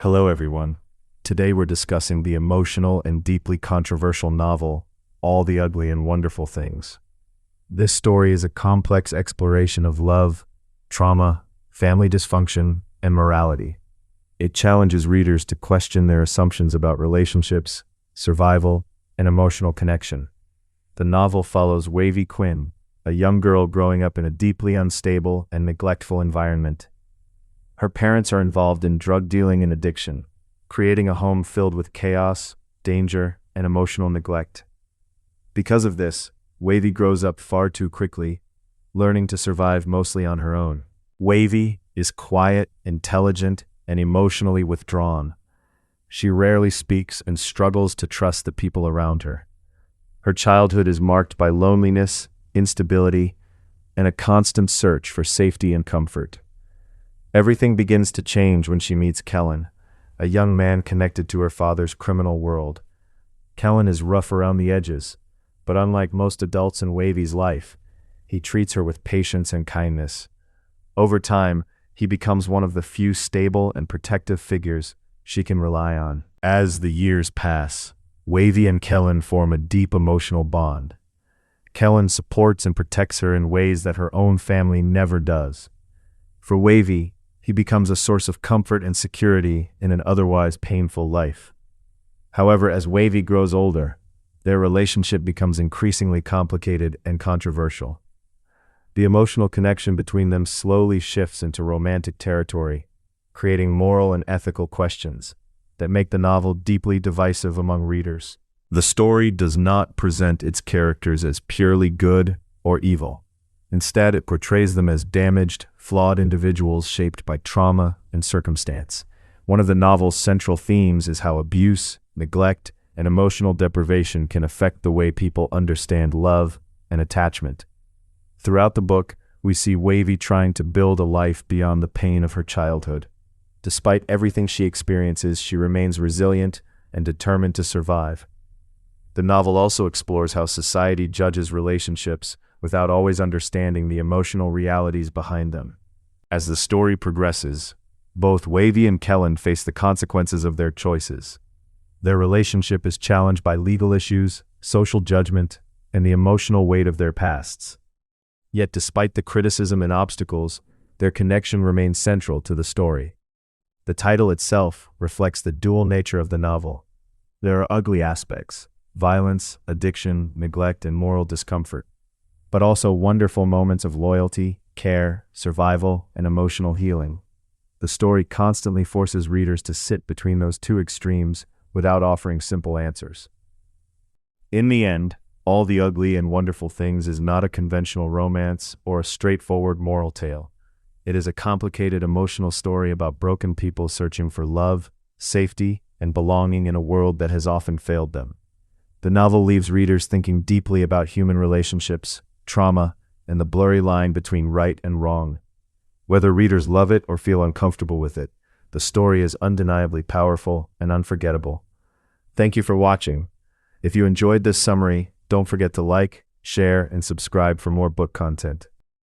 Hello, everyone. Today we're discussing the emotional and deeply controversial novel, All the Ugly and Wonderful Things. This story is a complex exploration of love, trauma, family dysfunction, and morality. It challenges readers to question their assumptions about relationships, survival, and emotional connection. The novel follows Wavy Quinn, a young girl growing up in a deeply unstable and neglectful environment. Her parents are involved in drug dealing and addiction, creating a home filled with chaos, danger, and emotional neglect. Because of this, Wavy grows up far too quickly, learning to survive mostly on her own. Wavy is quiet, intelligent, and emotionally withdrawn. She rarely speaks and struggles to trust the people around her. Her childhood is marked by loneliness, instability, and a constant search for safety and comfort. Everything begins to change when she meets Kellen, a young man connected to her father's criminal world. Kellen is rough around the edges, but unlike most adults in Wavy's life, he treats her with patience and kindness. Over time, he becomes one of the few stable and protective figures she can rely on. As the years pass, Wavy and Kellen form a deep emotional bond. Kellen supports and protects her in ways that her own family never does. For Wavy, he becomes a source of comfort and security in an otherwise painful life. However, as Wavy grows older, their relationship becomes increasingly complicated and controversial. The emotional connection between them slowly shifts into romantic territory, creating moral and ethical questions that make the novel deeply divisive among readers. The story does not present its characters as purely good or evil. Instead, it portrays them as damaged, flawed individuals shaped by trauma and circumstance. One of the novel's central themes is how abuse, neglect, and emotional deprivation can affect the way people understand love and attachment. Throughout the book, we see Wavy trying to build a life beyond the pain of her childhood. Despite everything she experiences, she remains resilient and determined to survive. The novel also explores how society judges relationships without always understanding the emotional realities behind them. As the story progresses, both Wavy and Kellen face the consequences of their choices. Their relationship is challenged by legal issues, social judgment, and the emotional weight of their pasts. Yet despite the criticism and obstacles, their connection remains central to the story. The title itself reflects the dual nature of the novel. There are ugly aspects: violence, addiction, neglect, and moral discomfort, but also wonderful moments of loyalty, care, survival, and emotional healing. The story constantly forces readers to sit between those two extremes without offering simple answers. In the end, All the Ugly and Wonderful Things is not a conventional romance or a straightforward moral tale. It is a complicated emotional story about broken people searching for love, safety, and belonging in a world that has often failed them. The novel leaves readers thinking deeply about human relationships, trauma, and the blurry line between right and wrong. Whether readers love it or feel uncomfortable with it, the story is undeniably powerful and unforgettable. Thank you for watching. If you enjoyed this summary, don't forget to like, share, and subscribe for more book content.